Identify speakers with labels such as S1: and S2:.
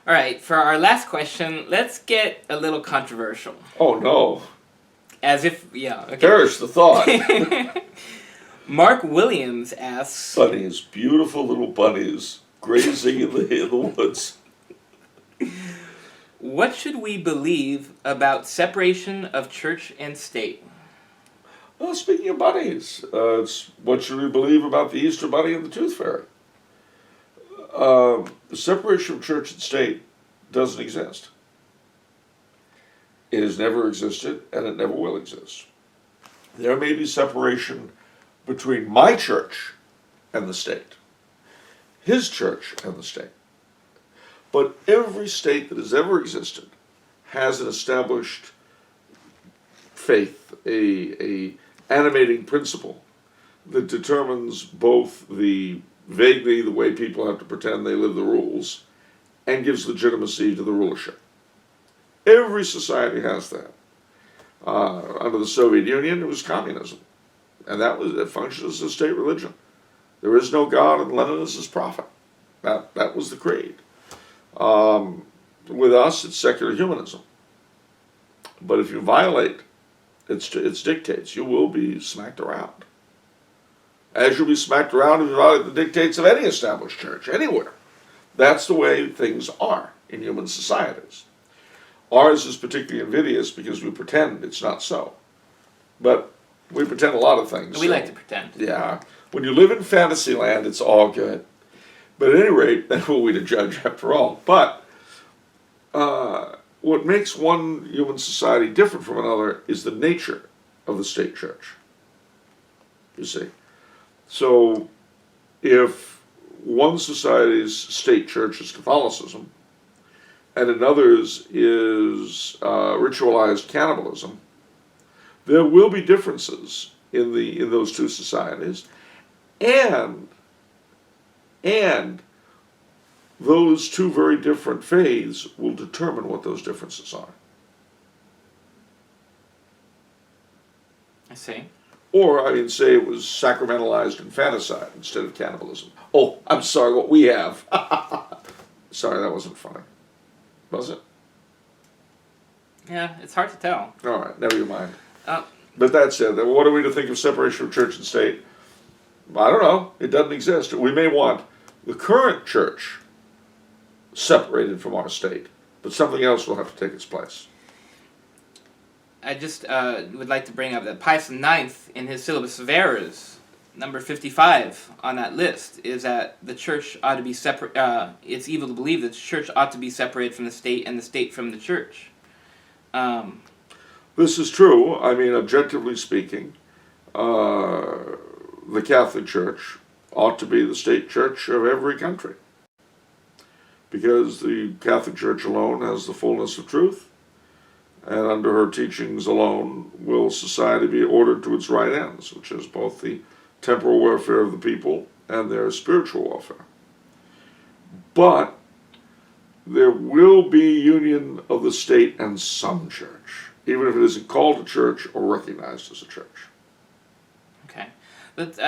S1: All right, for our last question, let's get a little controversial.
S2: Oh, no.
S1: As if, yeah. Okay.
S2: Perish the thought.
S1: Mark Williams asks...
S2: Bunnies, beautiful little bunnies, grazing in the woods.
S1: What should we believe about separation of church and state?
S2: Well, speaking of bunnies, what should we believe about the Easter Bunny and the Tooth Fairy? The separation of church and state doesn't exist. It has never existed, and it never will exist. There may be separation between my church and the state, his church and the state. But every state that has ever existed has an established faith, a animating principle that determines both vaguely the way people have to pretend they live the rules and gives legitimacy to the rulership. Every society has that. Under the Soviet Union, it was communism. And it functioned as a state religion. There is no God, and Lenin is his prophet. That was the creed. With us, it's secular humanism. But if you violate its dictates, you will be smacked around. As you'll be smacked around if you violate the dictates of any established church, anywhere. That's the way things are in human societies. Ours is particularly invidious because we pretend it's not so. But we pretend a lot of things.
S1: We like to pretend.
S2: Yeah. When you live in fantasy land, it's all good. But at any rate, who are we to judge after all? But what makes one human society different from another is the nature of the state church. You see. So if one society's state church is Catholicism, and another's is ritualized cannibalism, there will be differences in those two societies, and those two very different faiths will determine what those differences are.
S1: I see.
S2: Or, say it was sacramentalized infanticide instead of cannibalism. Oh, I'm sorry, what we have. Sorry, that wasn't funny. Was it?
S1: Yeah, it's hard to tell.
S2: All right, never you mind. But that said, what are we to think of separation of church and state? I don't know. It doesn't exist. We may want the current church separated from our state, but something else will have to take its place.
S1: I just would like to bring up that Pius IX, in his Syllabus of Errors, number 55 on that list, is that the church ought to be separate. It's evil to believe that the church ought to be separated from the state and the state from the church.
S2: This is true. Objectively speaking, the Catholic Church ought to be the state church of every country, because the Catholic Church alone has the fullness of truth, and under her teachings alone will society be ordered to its right ends, which is both the temporal welfare of the people and their spiritual welfare. But there will be union of the state and some church, even if it isn't called a church or recognized as a church.
S1: Okay. But